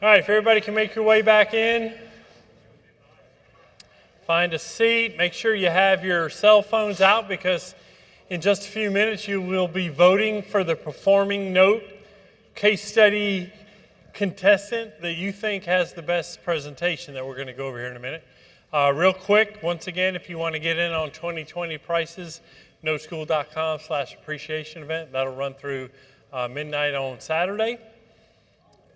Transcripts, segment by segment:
All right, if everybody can make your way back in, find a seat. Make sure you have your cell phones out because in just a few minutes you will be voting for the performing note case study contestant that you think has the best presentation that we're going to go over here in a minute. Real quick, once again, if you want to get in on 2020 prices, NoteSchool.com/appreciation event. That'll run through midnight on Saturday.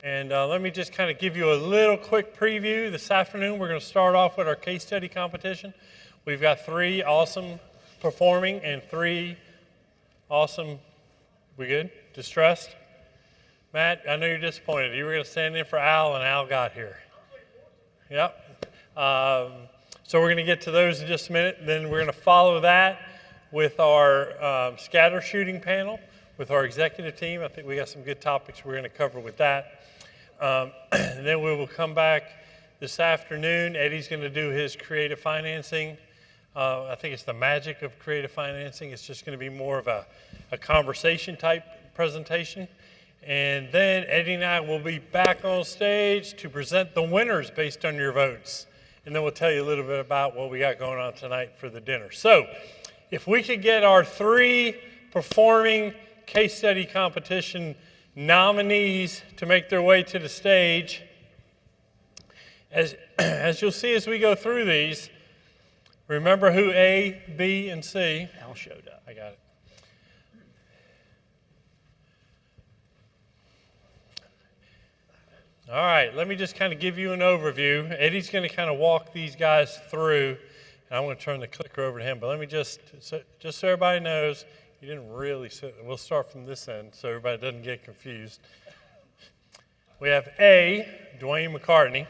And let me just kind of give you a little quick preview. This afternoon, we're going to start off with our case study competition. We've got 3 awesome performing and 3 awesome, we good? Distressed? Matt, I know you're disappointed. You were going to stand in for Al, and Al got here. Yep. So we're going to get to those in just a minute. Then we're going to follow that with our scatter shooting panel with our executive team. I think we got some good topics we're going to cover with that. And then we will come back this afternoon. Eddie's going to do his creative financing. I think it's the magic of creative financing. It's just going to be more of a conversation type presentation. And then Eddie and I will be back on stage to present the winners based on your votes. And then we'll tell you a little bit about what we got going on tonight for the dinner. So if we could get our 3 performing case study competition nominees to make their way to the stage. As you'll see as we go through these, remember who A, B, and C. Al showed up. I got it. All right, let me just kind of give you an overview. Eddie's going to kind of walk these guys through, and I'm going to turn the clicker over to him. But let me just so everybody knows, you didn't really sit. We'll start from this end so everybody doesn't get confused. We have A, Dwayne McCartney.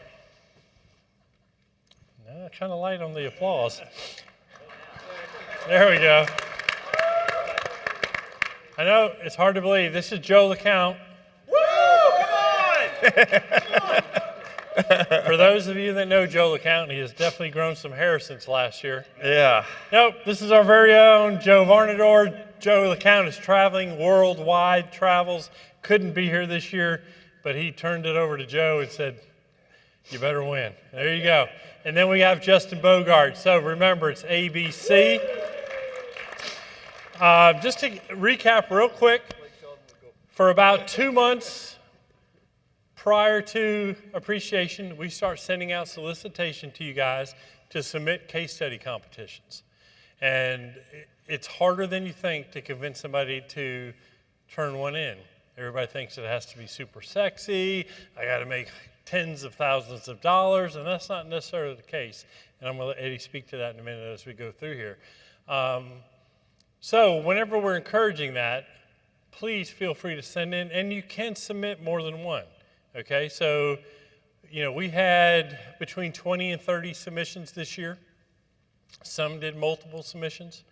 Kind of light on the applause. There we go. I know it's hard to believe. This is Joe LeCount. Woo! Come on! For those of you that know Joe LeCount, he has definitely grown some hair since last year. Yeah. Nope, this is our very own Joe Varnador. Joe LeCount is traveling worldwide, travels, couldn't be here this year, but he turned it over to Joe and said, you better win. There you go. And then we have Justin Bogart. So remember, it's ABC. Just to recap real quick, for about 2 months prior to appreciation, we start sending out solicitation to you guys to submit case study competitions. And it's harder than you think to convince somebody to turn one in. Everybody thinks it has to be super sexy. I got to make tens of thousands of dollars, and that's not necessarily the case. And I'm going to let Eddie speak to that in a minute as we go through here. So whenever we're encouraging that, please feel free to send in, and you can submit more than one. Okay, so we had between 20 and 30 submissions this year. Some did multiple submissions.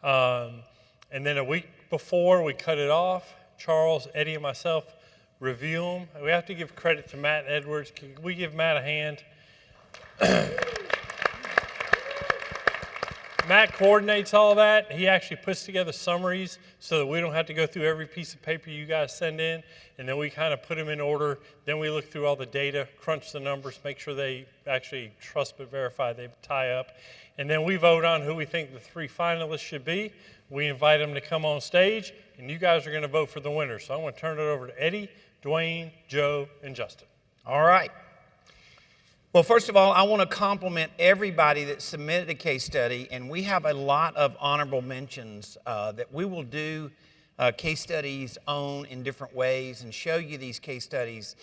And then a week before, we cut it off. Charles, Eddie, and myself review them. We have to give credit to Matt Edwards. Can we give Matt a hand? Matt coordinates all that. He actually puts together summaries so that we don't have to go through every piece of paper you guys send in, and then we kind of put them in order. Then we look through all the data, crunch the numbers, make sure they actually trust but verify, they tie up. And then we vote on who we think the 3 finalists should be. We invite them to come on stage, and you guys are going to vote for the winner. So I'm going to turn it over to Eddie, Dwayne, Joe, and Justin. All right. Well, first of all, I want to compliment everybody that submitted a case study, and we have a lot of honorable mentions that we will do case studies on in different ways and show you these case studies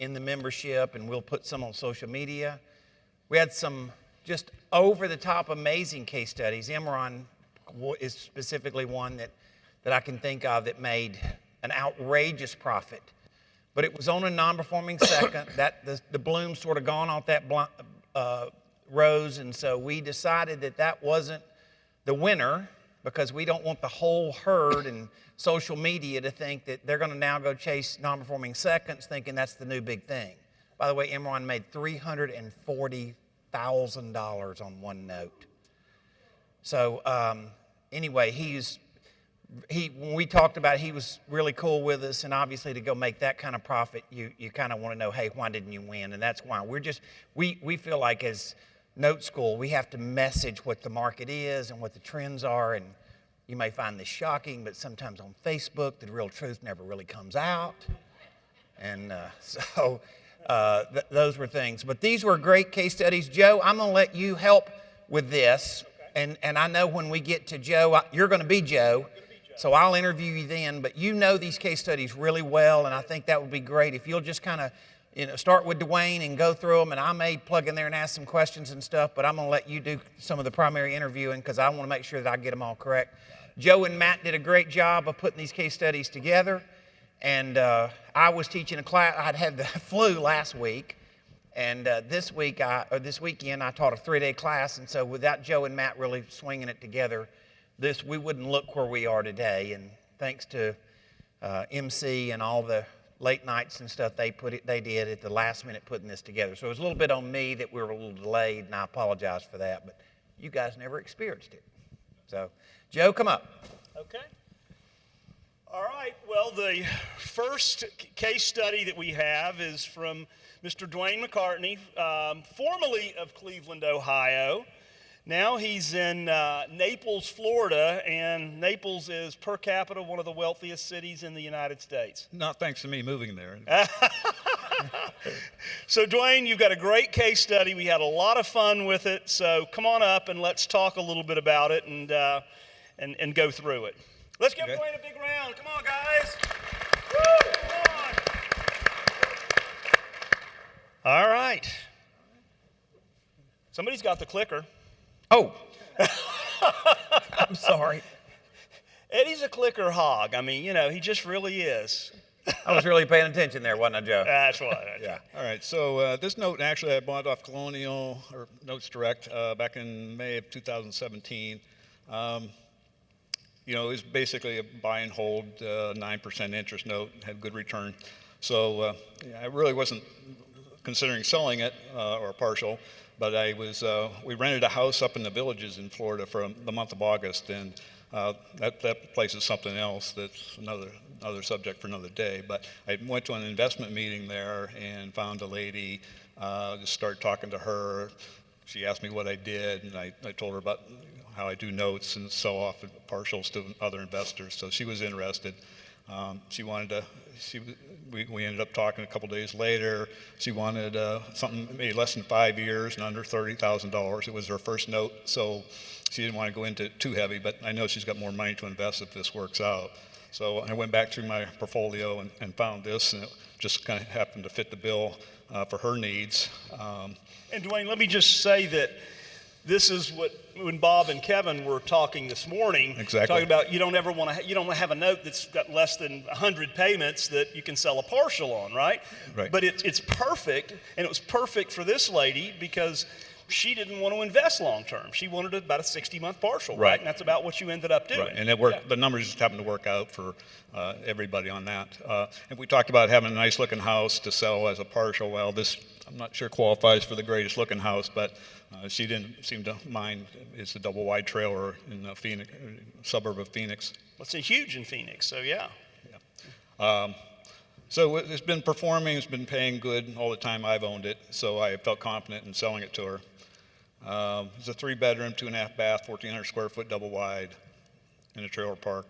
in the membership, and we'll put some on social media. We had some just over-the-top amazing case studies. Imran is specifically one that I can think of that made an outrageous profit. But it was on a non-performing second. That the bloom sort of gone off that rose, and so we decided that wasn't the winner because we don't want the whole herd and social media to think that they're going to now go chase non-performing seconds thinking that's the new big thing. By the way, Imran made $340,000 on one note. So anyway, he's when we talked about it, he was really cool with us, and obviously to go make that kind of profit, you kind of want to know, hey, why didn't you win? And that's why we feel like as NoteSchool, we have to message what the market is and what the trends are, and you may find this shocking, but sometimes on Facebook, the real truth never really comes out. And those were things. But these were great case studies. Joe, I'm going to let you help with this. Okay. And I know when we get to Joe, you're going to be Joe. So I'll interview you then. But you know these case studies really well, and I think that would be great if you'll just kind of start with Dwayne and go through them. And I may plug in there and ask some questions and stuff, but I'm going to let you do some of the primary interviewing because I want to make sure that I get them all correct. Joe and Matt did a great job of putting these case studies together. And I was teaching a class. I'd had the flu last week, and this weekend I taught a 3-day class. And so without Joe and Matt really swinging it together, we wouldn't look where we are today. And thanks to MC and all the late nights and stuff they did at the last minute putting this together. So it was a little bit on me that we were a little delayed, and I apologize for that. But you guys never experienced it. So Joe, come up. Okay. All right, well, the first case study that we have is from Mr. Dwayne McCartney, formerly of Cleveland, Ohio. Now he's in Naples, Florida, and Naples is per capita one of the wealthiest cities in the United States. Not thanks to me moving there. So, Dwayne, you've got a great case study. We had a lot of fun with it, so come on up and let's talk a little bit about it and go through it. Let's give Dwayne a big round. Come on, guys. Woo, come on. All right. Somebody's got the clicker. Oh, I'm sorry. Eddie's a clicker hog. I mean, he just really is. I was really paying attention there, wasn't I, Joe? That's right. Yeah. All right, so this note actually I bought off Colonial or Notes Direct back in May of 2017. It was basically a buy and hold 9% interest note, had good return. So I really wasn't considering selling it or partial, but we rented a house up in the Villages in Florida for the month of August, and that place is something else. That's another subject for another day. But I went to an investment meeting there and found a lady, just started talking to her. She asked me what I did, and I told her about how I do notes and sell off partials to other investors. So she was interested. We ended up talking a couple days later. She wanted something maybe less than 5 years and under $30,000. It was her first note, so she didn't want to go into it too heavy, but I know she's got more money to invest if this works out. So I went back through my portfolio and found this, and it just kind of happened to fit the bill for her needs. And Dwayne, let me just say that this is when Bob and Kevin were talking this morning. Exactly. Talking about you don't have a note that's got less than 100 payments that you can sell a partial on, right? Right. But it's perfect, and it was perfect for this lady because she didn't want to invest long term. She wanted about a 60-month partial, right? And that's about what you ended up doing. Right, and it worked. Yeah. The numbers just happened to work out for everybody on that. And we talked about having a nice looking house to sell as a partial. Well, this I'm not sure qualifies for the greatest looking house, but she didn't seem to mind. It's a double wide trailer in the Phoenix suburb of Phoenix. Well, it's huge in Phoenix, so yeah. So it's been performing, it's been paying good all the time I've owned it, so I felt confident in selling it to her. It's a 3-bedroom, 2.5 bath, 1,400 square foot double wide in a trailer park.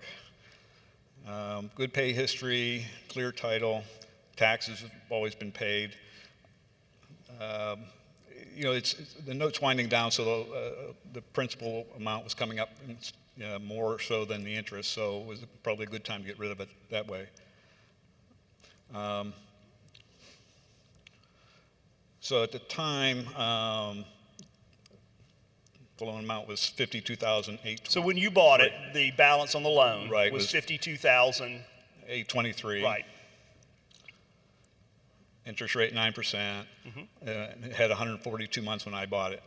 Good pay history, clear title, taxes have always been paid. The note's winding down, so the principal amount was coming up more so than the interest, so it was probably a good time to get rid of it that way. So at the time, the loan amount was $52,823. So when you bought it, the balance on the loan right, was $52,823. Right. Interest rate 9%. It had 142 months when I bought it.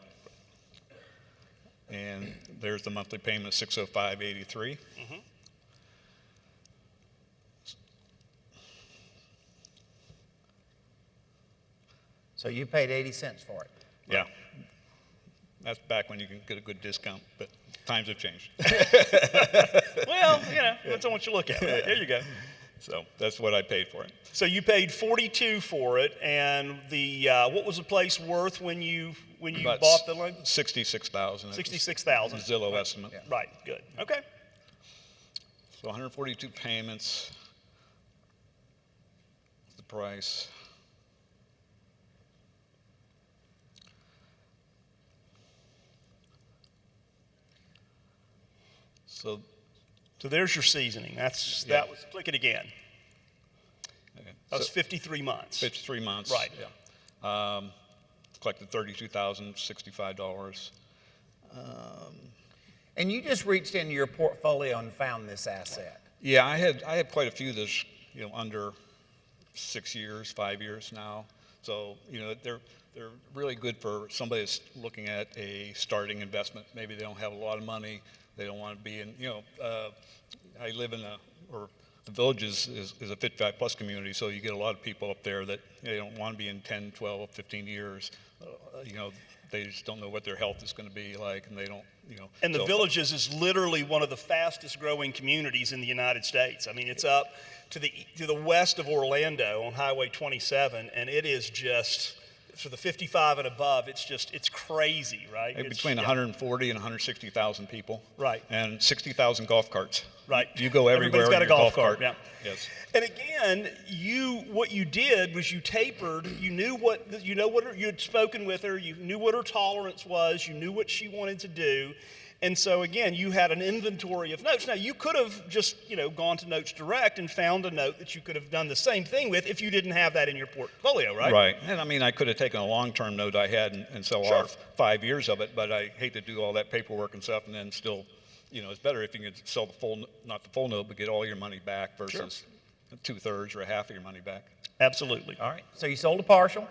And there's the monthly payment of $605.83. So you paid 80 cents for it? Yeah. That's back when you can get a good discount, but times have changed. Well, depends on what you look at. Right? There you go. So that's what I paid for it. So you paid $42,000 for it, and what was the place worth when you About bought the loan? 66,000. 66,000. Zillow estimate. Yeah. Right. Good. Okay. So 142 payments. The price. So there's your seasoning. That was, click it again. okay. That was So 53 months. 53 months. Right. Yeah. Collected $32,065. And you just reached into your portfolio and found this asset. Yeah, I had quite a few that's under 6 years, 5 years now. So they're really good for somebody that's looking at a starting investment. Maybe they don't have a lot of money. They don't want to be in. I live in the Village is a 55 plus community, so you get a lot of people up there that they don't want to be in 10, 12, 15 years. They just don't know what their health is going to be like, and they don't. And the Villages is literally one of the fastest growing communities in the United States. I mean, it's up to the west of Orlando on Highway 27, and it is just, for the 55 and above, it's crazy, right? Between 140 and 160,000 people. Right. And 60,000 golf carts. Right. You go everywhere. Everybody's got a in your golf cart. Yeah. Yes. And again, what you did was you tapered. You knew you had spoken with her. You knew what her tolerance was. You knew what she wanted to do. And so again, you had an inventory of notes. Now you could have just gone to Notes Direct and found a note that you could have done the same thing with if you didn't have that in your portfolio, right? Right. And I mean, I could have taken a long-term note I had and sell off 5 years of it, but I hate to do all that paperwork and stuff and then still, it's better if you can sell not the full note, but get all your money back versus 2/3 or half of your money back. Absolutely. All right. So you sold a partial.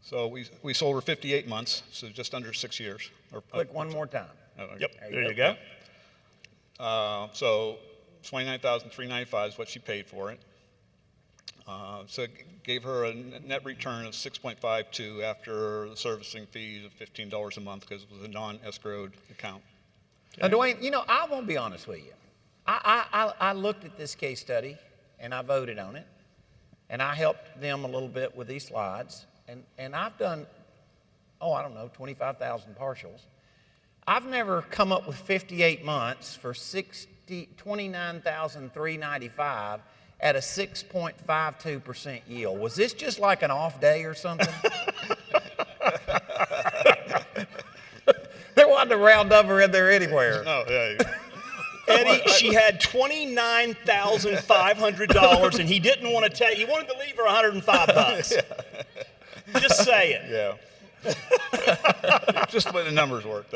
So we sold her 58 months, so just under 6 years. Click one more time. Yep. There you go. So $29,395 is what she paid for it. So it gave her a net return of 6.52 after the servicing fees of $15 a month because it was a non-escrowed account. Now, Dwayne, I won't be honest with you. I looked at this case study and I voted on it, and I helped them a little bit with these slides, and I've done, 25,000 partials. I've never come up with 58 months for $29,395 at a 6.52% yield. Was this just like an off day or something? There wasn't a round number in there anywhere. No, yeah. Eddie, she had $29,500, and he didn't want to take. He wanted to leave her $105. Just say it. Yeah. Just the way the numbers worked.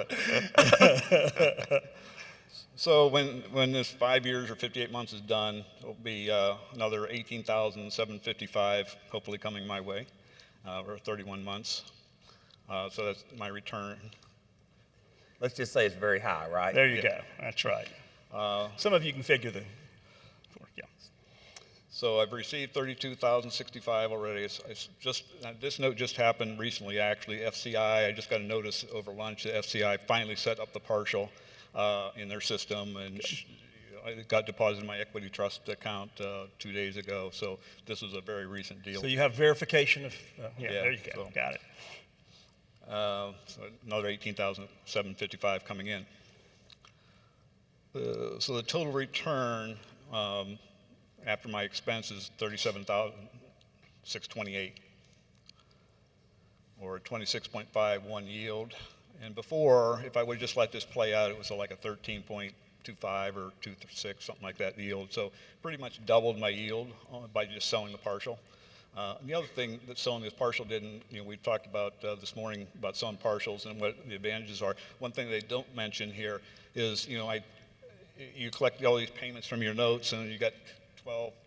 So when this 5 years or 58 months is done, it'll be another $18,755, hopefully coming my way, or 31 months. So that's my return. Let's just say it's very high, right? There you go. That's right. Some of you can figure the. Yeah. So I've received $32,065 already. This note just happened recently, actually. FCI, I just got a notice over lunch that FCI finally set up the partial in their system, and I got deposited in my equity trust account 2 days ago. So this was a very recent deal. So you have verification of. Yeah, There you go. so- Got it. So another $18,755 coming in. So the total return after my expenses, $37,628, or 26.51 yield. And before, if I would just let this play out, it was like a 13.25 or 2.6, something like that yield. So pretty much doubled my yield by just selling the partial. And the other thing that selling this partial didn't, we've talked about this morning about selling partials and what the advantages are. One thing they don't mention here is, you collect all these payments from your notes, and you got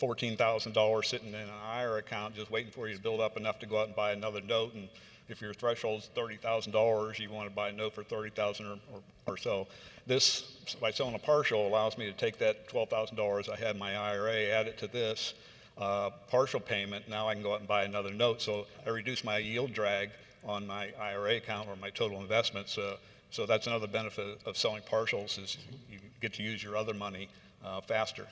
$14,000 sitting in an IRA account just waiting for you to build up enough to go out and buy another note. And if your threshold's $30,000, you want to buy a note for $30,000 or so. This, by selling a partial, allows me to take that $12,000 I had in my IRA, add it to this partial payment. Now I can go out and buy another note. So I reduce my yield drag on my IRA account or my total investments So that's another benefit of selling partials is you get to use your other money faster.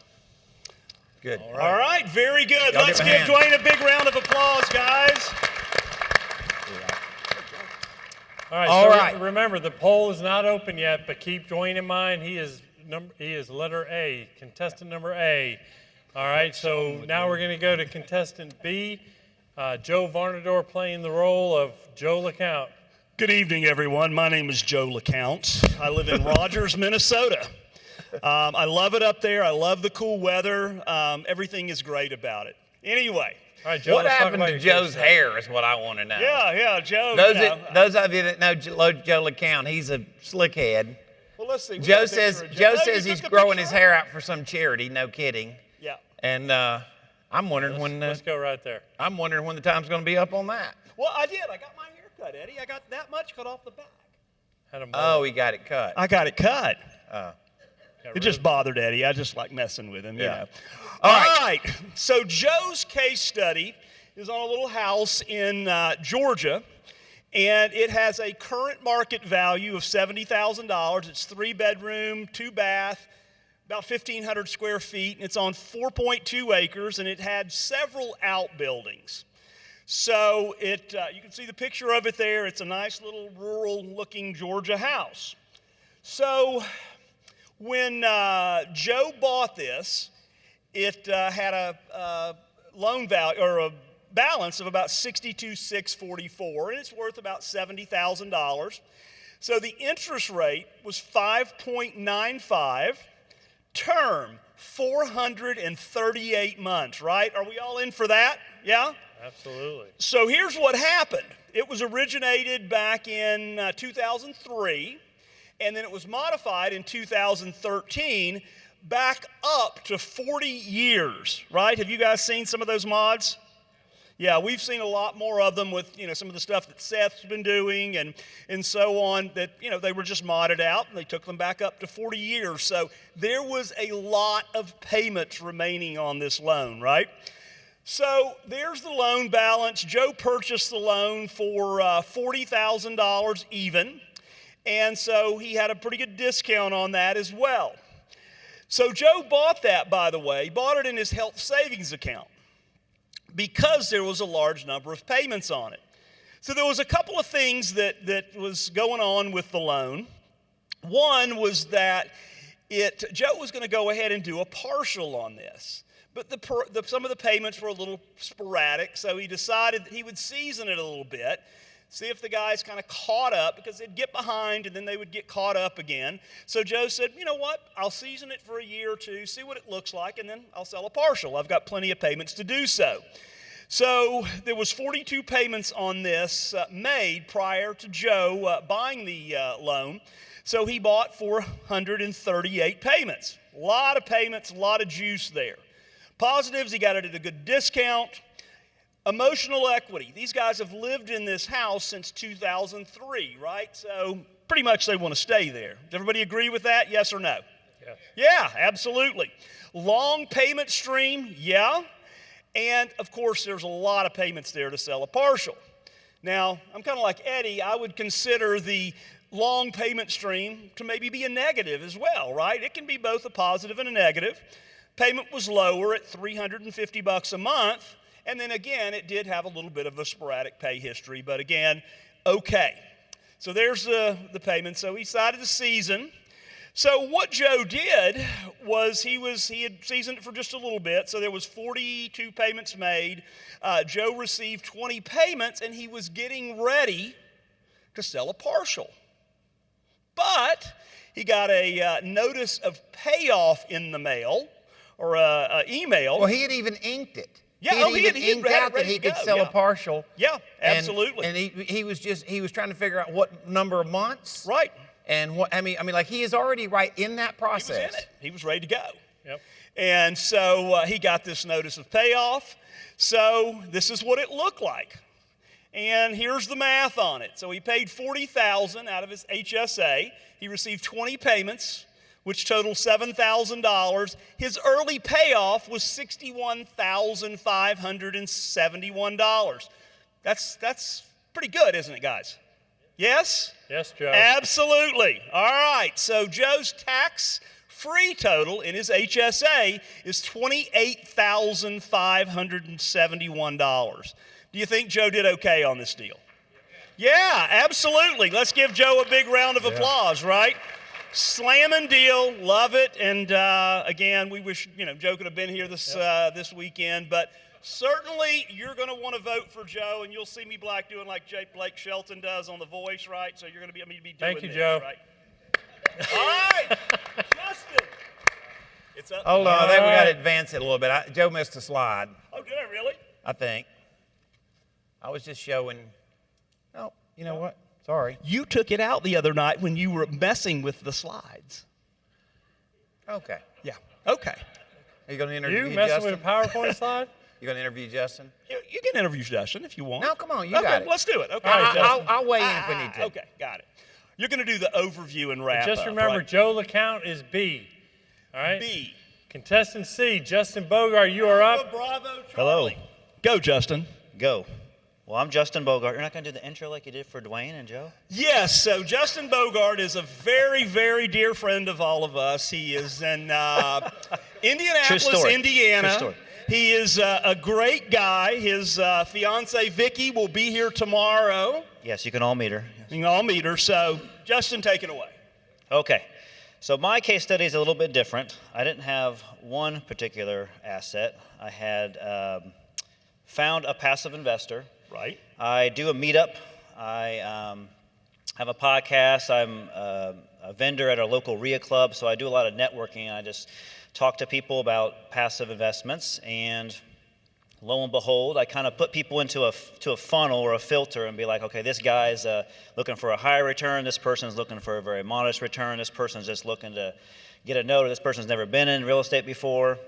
Good. All right, very good. Y'all Let's give give him a hand. Dwayne a big round of applause, guys. All right. All So right. remember, the poll is not open yet, but keep Dwayne in mind. He is letter A, contestant number A. All right. So now we're going to go to contestant B, Joe Varnador playing the role of Joe LeCount. Good evening, everyone. My name is Joe LeCount. I live in Rogers, Minnesota. I love it up there. I love the cool weather. Everything is great about it. Anyway. All right, Joe. What let's talk happened about to your Joe's case hair is what I want to know. Yeah, Joe. Those of you that know Joe LeCount, he's a slick head. Well, let's see. We Joe got a picture says of Joe Oh, you says took he's the growing picture? his hair out for some charity. No kidding. Yeah. And I'm wondering when Let's go right there. I'm wondering when the time's going to be up on that. Well, I did. I got my hair cut, Eddie. I got that much cut off the back. Had him Oh, he got it cut. I got it cut. Oh. It just bothered Eddie. I just like messing with him, you Yeah. know. All All right. right. So Joe's case study is on a little house in Georgia, and it has a current market value of $70,000. It's 3-bedroom, 2-bath, about 1,500 square feet, and it's on 4.2 acres, and it had several outbuildings. So you can see the picture of it there. It's a nice little rural-looking Georgia house. So when Joe bought this, it had a loan value or a balance of about $62,644, and it's worth about $70,000. So the interest rate was 5.95, term 438 months, right? Are we all in for that? Yeah? Absolutely. So here's what happened. It was originated back in 2003, and then it was modified in 2013 back up to 40 years, right? Have you guys seen some of those mods? Yeah, we've seen a lot more of them with, some of the stuff that Seth's been doing and so on that, they were just modded out and they took them back up to 40 years. So there was a lot of payments remaining on this loan, right? So there's the loan balance. Joe purchased the loan for $40,000 even. And so he had a pretty good discount on that as well. So Joe bought that, by the way, bought it in his health savings account because there was a large number of payments on it. So there was a couple of things that was going on with the loan. One was that Joe was going to go ahead and do a partial on this. But some of the payments were a little sporadic, so he decided that he would season it a little bit, see if the guys kind of caught up, because they'd get behind and then they would get caught up again. So Joe said, you know what, I'll season it for a year or two, see what it looks like, and then I'll sell a partial. I've got plenty of payments to do so. So there was 42 payments on this made prior to Joe buying the loan. So he bought 438 payments. A lot of payments, a lot of juice there. Positives, he got it at a good discount. Emotional equity. These guys have lived in this house since 2003, right? So pretty much they want to stay there. Does everybody agree with that? Yes or no? Yes. Yeah, absolutely. Long payment stream, yeah. And of course, there's a lot of payments there to sell a partial. Now, I'm kind of like Eddie. I would consider the long payment stream to maybe be a negative as well, right? It can be both a positive and a negative. Payment was lower at $350 a month. And then again, it did have a little bit of a sporadic pay history, but again, okay. So there's the payment. So he decided to season. So what Joe did was he had seasoned it for just a little bit. So there was 42 payments made. Joe received 20 payments, and he was getting ready to sell a partial. But he got a notice of payoff in the mail, or an email. Well, he had even inked it. Yeah, he had inked out that he could sell a partial. Yeah, absolutely. And he was trying to figure out what number of months. Right. And what I mean, like he is already right in that process. He was in it. He was ready to go. Yep. And so he got this notice of payoff. So this is what it looked like. And here's the math on it. So he paid $40,000 out of his HSA. He received 20 payments, which totaled $7,000. His early payoff was $61,571. That's pretty good, isn't it, guys? Yes? Yes, Joe. Absolutely. All right. So Joe's tax-free total in his HSA is $28,571. Do you think Joe did okay on this deal? Yeah, absolutely. Let's give Joe a big round of applause, right? Slamming deal, love it. And again, we wish Joe could have been here this weekend, but certainly you're going to want to vote for Joe, and you'll see me doing like Blake Shelton does on The Voice, right? So you're going to be doing Thank you, this, Joe. right? All right, Justin. It's up. Hold on, I think we got to advance it a little bit. Joe missed a slide, Oh, did I really? I think. I was just showing. Oh, you know what? Sorry. You took it out the other night when you were messing with the slides. Okay. Yeah. Okay. Are you going to interview You messing Justin? with a PowerPoint slide? You going to interview Justin? You can interview Justin if you want. No, come on, you okay, got it. let's do it. Okay. All right, Justin. I'll weigh in if we need to. Okay, got it. You're going to do the overview and wrap Just up, remember, right? Joe LeCount is B. All right? B. Contestant C, Justin Bogart, you are up. Bravo, Hello. Charlie. Go, Justin. Go. Well, I'm Justin Bogart. You're not going to do the intro like you did for Dwayne and Joe? Yes, so Justin Bogart is a very, very dear friend of all of us. He is in Indianapolis, True story. Indiana. True story. He is a great guy. His fiance Vicky will be here tomorrow. Yes, you can all meet her. You can all meet her. So, Justin, take it away. Okay. So my case study is a little bit different. I didn't have one particular asset. I had found a passive investor. Right. I do a meetup. I have a podcast. I'm a vendor at our local RIA club, so I do a lot of networking. I just talk to people about passive investments, and lo and behold, I kind of put people into a funnel or a filter and be like, okay, this guy's looking for a higher return. This person's looking for a very modest return. This person's just looking to get a note. This person's never been in real estate before.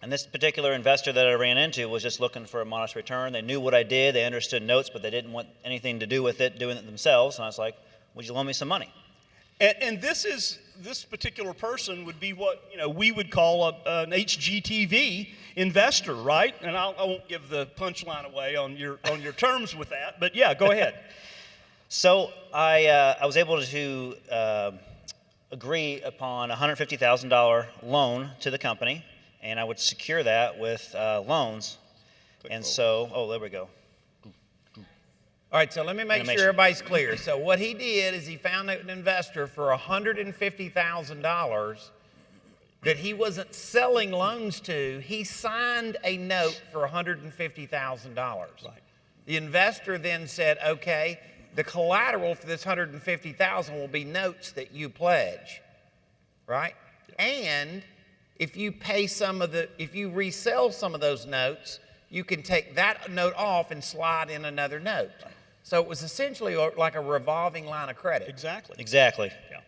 And this particular investor that I ran into was just looking for a modest return. They knew what I did. They understood notes, but they didn't want anything to do with it, doing it themselves. And I was like, would you loan me some money? And this particular person would be what we would call an HGTV investor, right? And I won't give the punchline away on your terms with that, but yeah, go ahead. So I was able to agree upon a $150,000 loan to the company, and I would secure that with loans. And so, oh, there we go. All right, so let me make sure everybody's clear. So what he did is he found an investor for $150,000 that he wasn't selling loans to. He signed a note for $150,000. Right. The investor then said, okay, the collateral for this $150,000 will be notes that you pledge, right? And if you if you resell some of those notes, you can take that note off and slide in another note. So it was essentially like a revolving line of credit. Exactly. Exactly. Yeah.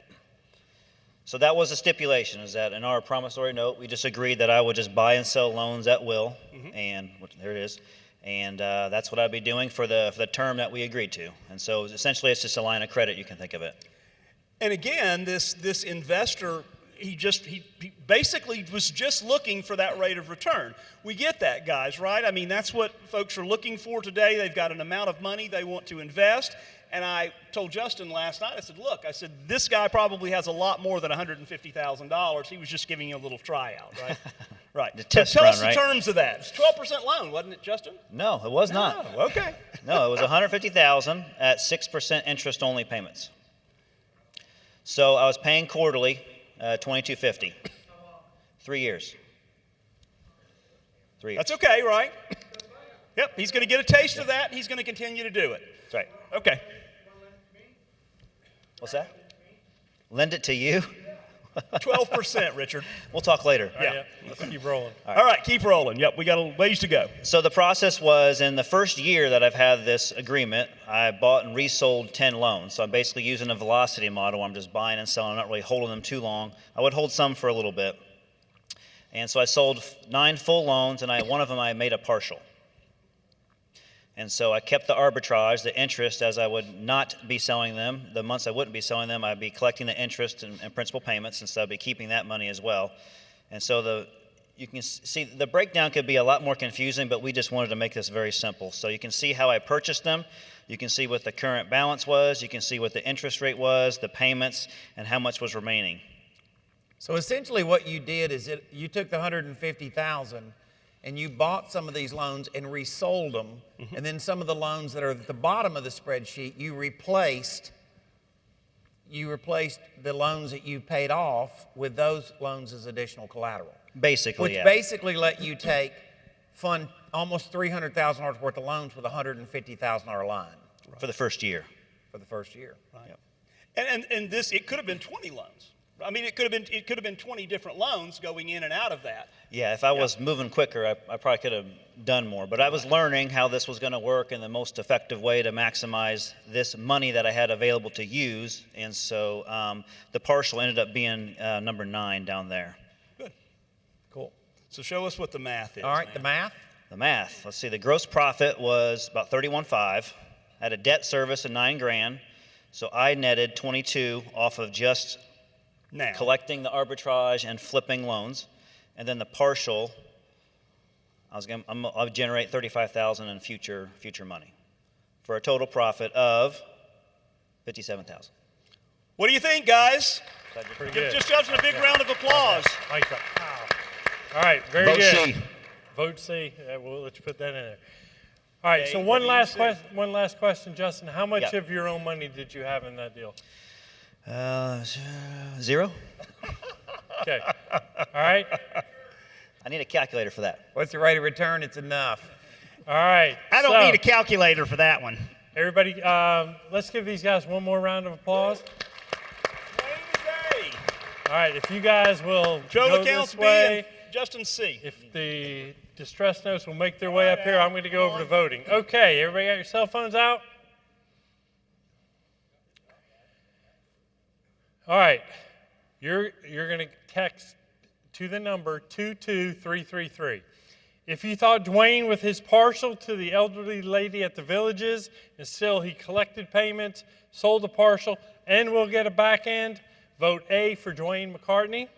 So that was a stipulation, is that in our promissory note, we just agreed that I would just buy and sell loans at will, and there it is. And that's what I'd be doing for the term that we agreed to. And so essentially it's just a line of credit, you can think of it. And again, this investor, he basically was just looking for that rate of return. We get that, guys, right? I mean, that's what folks are looking for today. They've got an amount of money they want to invest. And I told Justin last night, I said, this guy probably has a lot more than $150,000. He was just giving you a little tryout, right? Right. The test Tell run, us the right? terms of that. It's 12% loan, wasn't it, Justin? No, it was not. Oh, okay. No, it was $150,000 at 6% interest-only payments. So I was paying quarterly, $22.50. 3 years. 3 years. That's okay, right? Yep, he's going to get a taste of that. He's going to continue to do it. That's right. Okay. What's that? Lend it to you? 12%, Richard. We'll talk later. Yeah. Let's keep rolling. All right, keep rolling. Yep, we got a ways to go. So the process was, in the first year that I've had this agreement, I bought and resold 10 loans. So I'm basically using a velocity model. I'm just buying and selling. I'm not really holding them too long. I would hold some for a little bit. And so I sold 9 full loans, and one of them I made a partial. And so I kept the arbitrage, the interest, as I would not be selling them. The months I wouldn't be selling them, I'd be collecting the interest and principal payments, and so I'd be keeping that money as well. And so you can see the breakdown could be a lot more confusing, but we just wanted to make this very simple. So you can see how I purchased them. You can see what the current balance was. You can see what the interest rate was, the payments, and how much was remaining. So essentially what you did is you took the $150,000 and you bought some of these loans and resold them, and then some of the loans that are at the bottom of the spreadsheet, you replaced the loans that you paid off with those loans as additional collateral. Basically, Which yeah. basically let you fund almost $300,000 worth of loans with a $150,000 line For the first year. for the first year. Right. Yep. And this, it could have been 20 loans. I mean, it could have been 20 different loans going in and out of that. Yeah, if I was moving quicker, I probably could have done more. But I was learning how this was going to work and the most effective way to maximize this money that I had available to use. And so the partial ended up being number 9 down there. Good. Cool. So show us what the math is. All right, man. the math. The math. Let's see. The gross profit was about $31,500. I had a debt service of $9,000, so I netted 22 off of just Now, collecting the arbitrage and flipping loans, and then the partial. I'll generate $35,000 in future money, for a total profit of $57,000. what do you think, guys? Pretty Give good. just Justin a big round of applause. Mic drop. All right, very Vote good. C. Vote C. We'll let you put that in there. All right, so A, one W, last C. question. One last question, Justin. How much Yeah. of your own money did you have in that deal? 0. Okay. All right. I need a calculator for that. What's the rate of return? It's enough. All right. I don't so, need a calculator for that one. Everybody, let's give these guys one more round of applause. Wayne A, All right, if you guys will Joe go accounts this B, way, and Justin C. if the distress notes will make their way up here, I'm going to go over to voting. Okay, everybody got your cell phones out? All right, you're going to text to the number 22333. If you thought Dwayne with his partial to the elderly lady at the Villages, and still he collected payments, sold the partial, and will get a back end, vote A for Dwayne McCartney.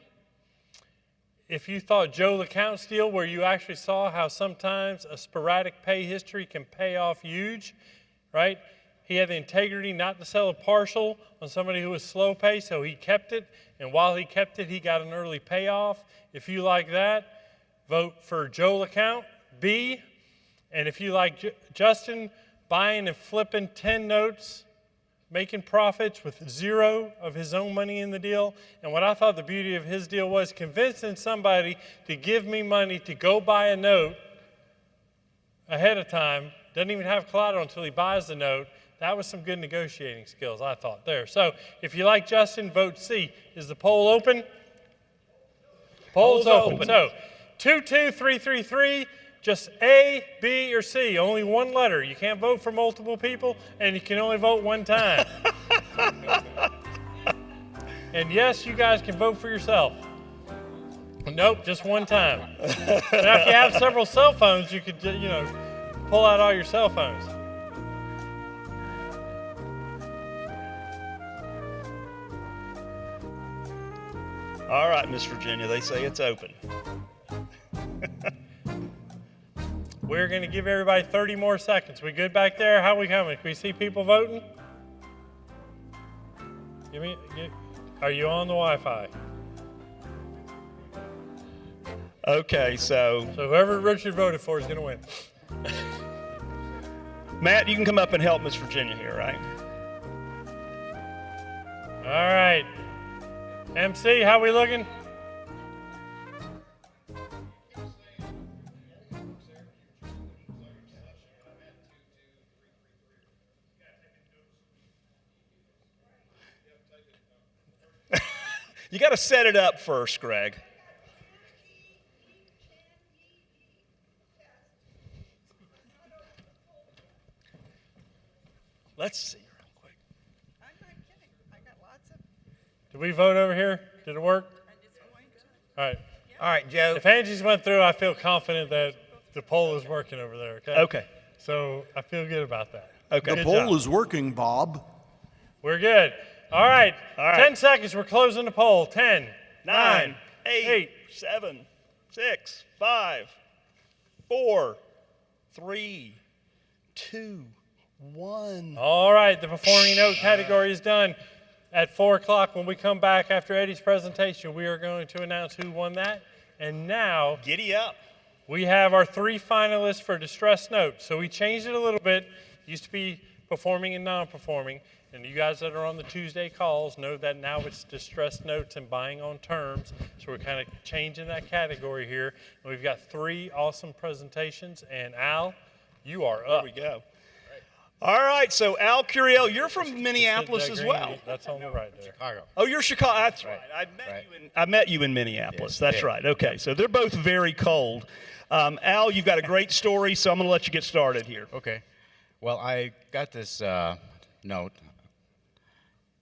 If you thought Joe LeCount's deal, where you actually saw how sometimes a sporadic pay history can pay off huge, right? He had the integrity not to sell a partial on somebody who was slow pay, so he kept it. And while he kept it, he got an early payoff. If you like that, vote for Joe LeCount, B. And if you like Justin buying and flipping 10 notes, making profits with 0 of his own money in the deal. And what I thought the beauty of his deal was convincing somebody to give me money to go buy a note ahead of time, doesn't even have collateral until he buys the note. That was some good negotiating skills, I thought, there. So if you like Justin, vote C. Is the poll open? Poll's open. So 22333, just A, B, or C. Only one letter. You can't vote for multiple people, and you can only vote one time. And yes, you guys can vote for yourself. Nope, just one time. Now, if you have several cell phones, you could, pull out all your cell phones. All right, Miss Virginia, they say it's open. We're going to give everybody 30 more seconds. We good back there? How we coming? Can we see people voting? Are you on the Wi-Fi? Okay, so So whoever Richard voted for is going to win. Matt, you can come up and help Miss Virginia here, right? All right. MC, how we looking? You got to set it up first, Greg. Let's see real quick. I'm not kidding. I got lots of. Did we vote over here? Did it work? It's going to. All right. All right, Joe. If Angie's went through, I feel confident that the poll is working over there, okay? Okay. So I feel good about that. Okay. Good The poll job. is working, Bob. We're good. All right. All right. 10 seconds. We're closing the poll. 10, 9, 8, eight, 7, 6, 5, 4, 3, 2, 1. All right, the performing note category is done. At 4 o'clock, when we come back after Eddie's presentation, we are going to announce who won that. And now Giddy up. we have our 3 finalists for distressed notes. So we changed it a little bit. It used to be performing and non-performing. And you guys that are on the Tuesday calls know that now it's distressed notes and buying on terms. So we're kind of changing that category here. And we've got 3 awesome presentations. And Al, you are up. There we go. All right, so Al Curiel, you're from Minneapolis as well. That's on the right there. Chicago. Oh, you're Chicago. That's right. I met you in Minneapolis. That's right. Okay, so they're both very cold. Al, you've got a great story, so I'm going to let you get started here. Okay. Well, I got this note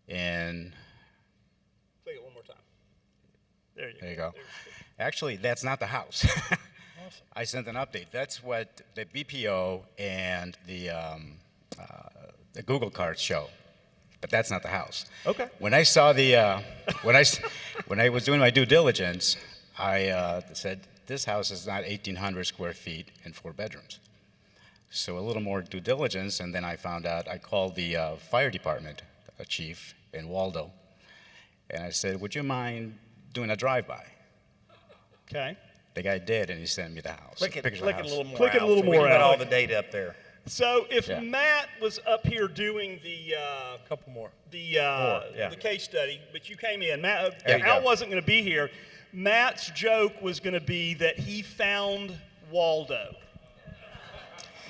in. Say it one more time. There You go. Actually, that's not the house. I sent an update. That's what the BPO and the Google cards show, but that's not the house. Okay. When I saw the when I was doing my due diligence, I said this house is not 1,800 square feet and 4 bedrooms. So a little more due diligence, and then I found out. I called the fire department chief in Waldo, and I said, "Would you mind doing a drive-by?" Okay. The guy did, and he sent me the house. Click it picture of a the house. little more. Click it a Al, little so we more, can get Al. all the data up there. So if Yeah. Matt was up here doing the Couple more. the case study, but you came in. Matt, There you Al go. wasn't going to be here. Matt's joke was going to be that he found Waldo.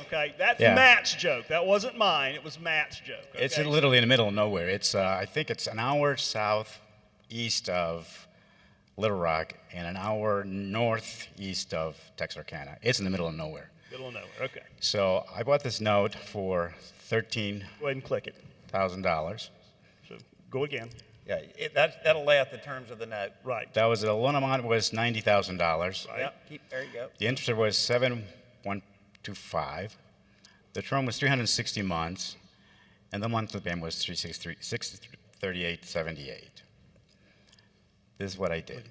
Okay, that's Yeah. Matt's joke. That wasn't mine. It was Matt's joke. Okay? It's literally in the middle of nowhere. It's I think it's an hour southeast of Little Rock and an hour northeast of Texarkana. It's in the middle of nowhere. Middle of nowhere. Okay. So I bought this note for $13,000. Go ahead and click it. So go again. Yeah, that'll lay out the terms of the note. Right. That was the loan amount was $90,000. Right. Yep, there you go. The interest rate was 7.125. The term was 360 months, and the monthly payment was $638.78. This is what I did.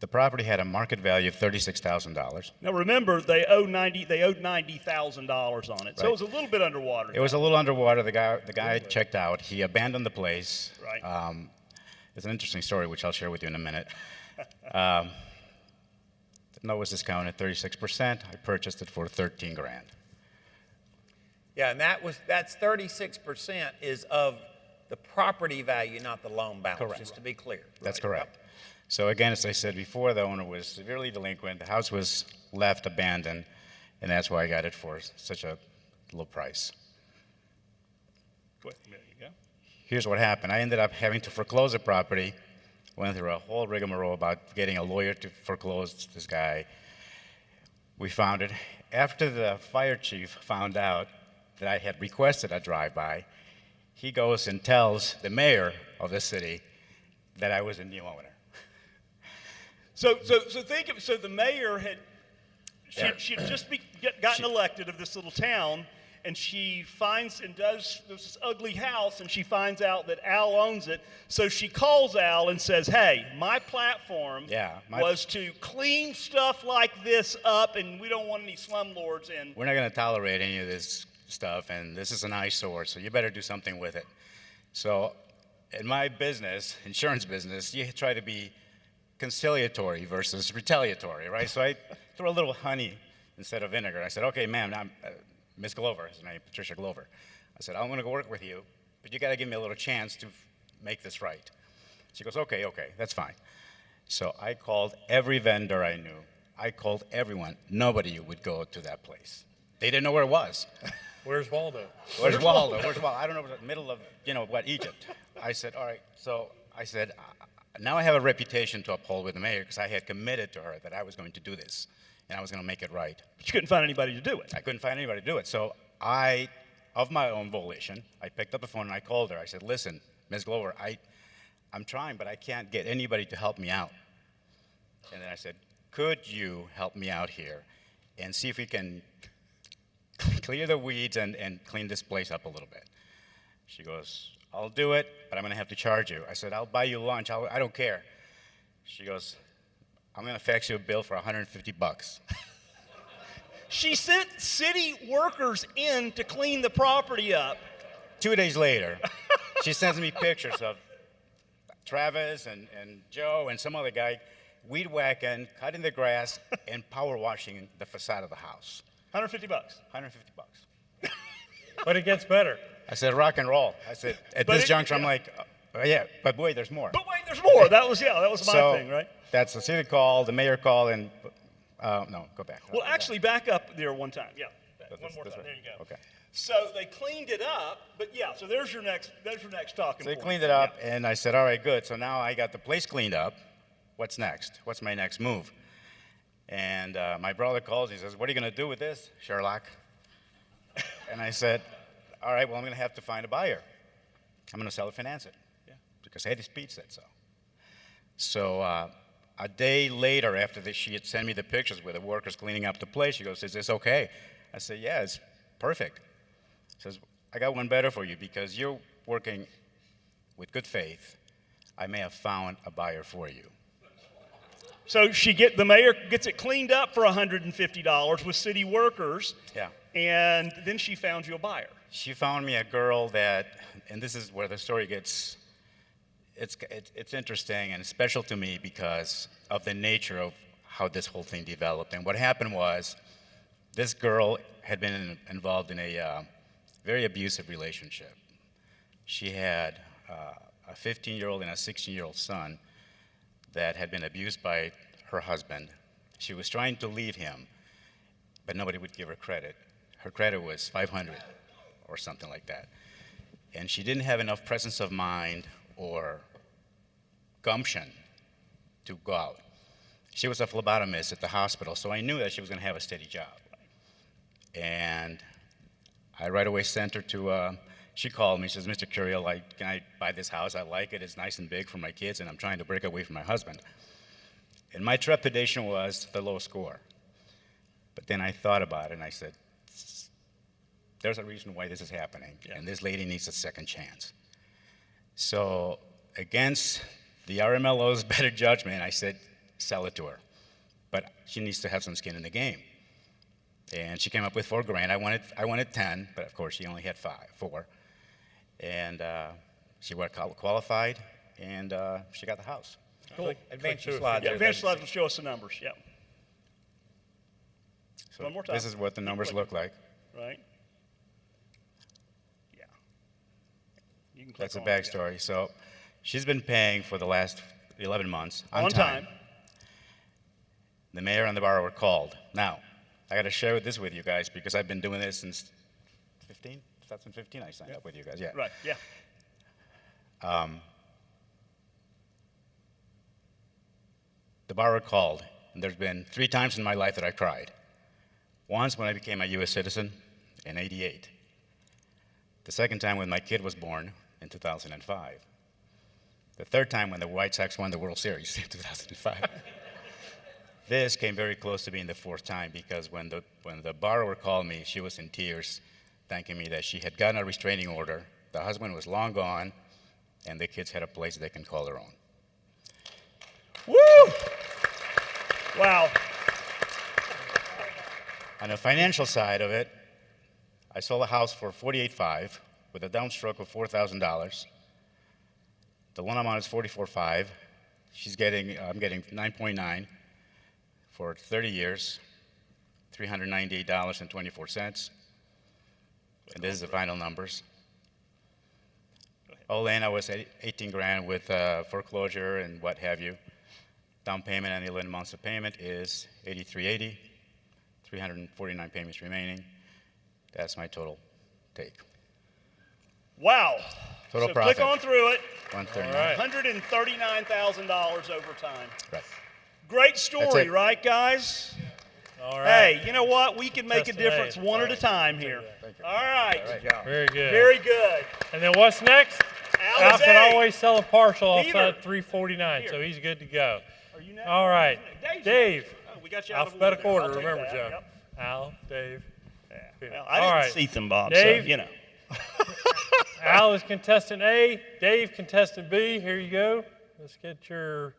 The property had a market value of $36,000. Now remember, they owed $90,000 on it, so Right. it was a little bit underwater. It was a little underwater. The guy checked out. He abandoned the place. Right. It's an interesting story, which I'll share with you in a minute. The note was discounted 36%. I purchased it for $13,000. Yeah, and that's 36% is of the property value, not the loan balance, Correct. just to be clear. That's Right. correct. So again, as I said before, the owner was severely delinquent. The house was left abandoned, and that's why I got it for such a low price. There you go. Here's what happened. I ended up having to foreclose the property. Went through a whole rigmarole about getting a lawyer to foreclose this guy. We found it. After the fire chief found out that I had requested a drive-by, he goes and tells the mayor of the city that I was a new owner. So the mayor had she had just gotten elected of this little town, and she finds and does this ugly house, and she finds out that Al owns it. So she calls Al and says, "Hey, my platform was to clean stuff like this up, and we don't want any slumlords in." We're not going to tolerate any of this stuff, and this is an eyesore, so you better do something with it. So in my business, insurance business, you try to be conciliatory versus retaliatory, right? So I threw a little honey instead of vinegar. I said, "Okay, ma'am, I'm Miss Glover," his name, Patricia Glover. I said, "I'm going to go work with you, but you got to give me a little chance to make this right." She goes, okay, that's fine. So I called every vendor I knew. I called everyone. Nobody would go to that place. They didn't know where it was. Where's Waldo? Where's Waldo? Where's Waldo? I don't know, the middle of, Egypt. I said, all right. So I said, now I have a reputation to uphold with the mayor because I had committed to her that I was going to do this and I was going to make it right. But you couldn't find anybody to do it. I couldn't find anybody to do it. So I, of my own volition, I picked up the phone and I called her. I said, "Listen, Ms. Glover, I'm trying, but I can't get anybody to help me out." And then I said, "Could you help me out here and see if we can clear the weeds and clean this place up a little bit?" She goes, "I'll do it, but I'm going to have to charge you." I said, "I'll buy you lunch. I don't care." She goes, I'm going to fax you a bill for $150. She sent city workers in to clean the property up. 2 days later, she sends me pictures of Travis and Joe and some other guy weed whacking, cutting the grass, and power washing the facade of the house. $150. $150. But it gets better. I said, rock and roll. I said, at But this it- juncture, I'm yeah. like, yeah, but wait, there's more. But wait, there's more. That was my So thing, right? that's the city call, the mayor call, and no, go back. Well, actually, back up there one time. Yeah, This- one more this time. way. There you go. Okay. So they cleaned it up, but yeah. So there's your next talking So they point. cleaned it up, and I said, all right, good. So now I got the place cleaned up. What's next? What's my next move? And my brother calls. He says, what are you going to do with this, Sherlock? And I said, all right, well, I'm going to have to find a buyer. I'm going to sell it, finance it. Yeah. Because Eddie Speed said so. So a day later, after she had sent me the pictures with the workers cleaning up the place, she goes, is this okay? I said, yeah, it's perfect. She says, I got one better for you because you're working with good faith. I may have found a buyer for you. So the mayor gets it cleaned up for $150 with city workers. Yeah. And then she found you a buyer. She found me a girl that, and this is where the story gets, it's interesting and special to me because of the nature of how this whole thing developed. And what happened was, this girl had been involved in a very abusive relationship. She had a 15-year-old and a 16-year-old son that had been abused by her husband. She was trying to leave him, but nobody would give her credit. Her credit was 500 or something like that. And she didn't have enough presence of mind or gumption to go out. She was a phlebotomist at the hospital, so I knew that she was going to have a steady job. And I right away sent her to, she called me, she says, Mr. Curiel, can I buy this house? I like it, it's nice and big for my kids, and I'm trying to break away from my husband. And my trepidation was the low score. But then I thought about it, and I said, there's a reason why this is happening, and this lady needs a second chance. So against the RMLO's better judgment, I said, sell it to her. But she needs to have some skin in the game. And she came up with $4 grand. I wanted 10, but of course she only had 4. And she was qualified, and she got the house. Cool. Advance your through. slides. Yeah, there, advance baby. slides will show us the numbers. Yeah. So One more time. this is what the numbers look like. Right. Yeah. You can click That's the on it, yeah. backstory. So she's been paying for the last 11 months On time. The mayor and the borrower called. Now, I got to share this with you guys because I've been doing this since 2015 I signed up with you guys. Yeah. Right. Yeah. The borrower called, and there's been 3 times in my life that I cried. Once when I became a U.S. citizen in '88. The second time when my kid was born in 2005. The third time when the White Sox won the World Series in 2005. This came very close to being the 4th time because when the borrower called me, she was in tears, thanking me that she had gotten a restraining order, the husband was long gone, and the kids had a place they can call their own. Woo! Wow. On the financial side of it, I sold a house for $48,500 with a downstroke of $4,000. The loan amount is $44,500. I'm getting 9.9 for 30 years, $398.24. And this is the final numbers. All in, I was 18 grand with foreclosure and what have you. Down payment and the 11 months of payment is $83.80. 349 payments remaining. That's my total take. Wow. Total so profit. click on through it. 139. $139,000 over time. Right. Great That's story, it. right, guys? All right. Hey, you know what? We can make a Testing difference A. one at a time here. Thank you. All right. Good job. Very good. Very good. And then what's next? Al Al can Zay. always sell a partial off Peter. that 349, so Here. he's good to go. Are you next? All right. Dave's Dave. next. Oh, we got you out Alphabetical of order, I'll take remember, that. Joe. Yep. Al, Dave. Yeah. Peter. Well, I All didn't right. see them, Bob, Dave. so, you know. Al is contestant A, Dave contestant B. Here you go. Let's get your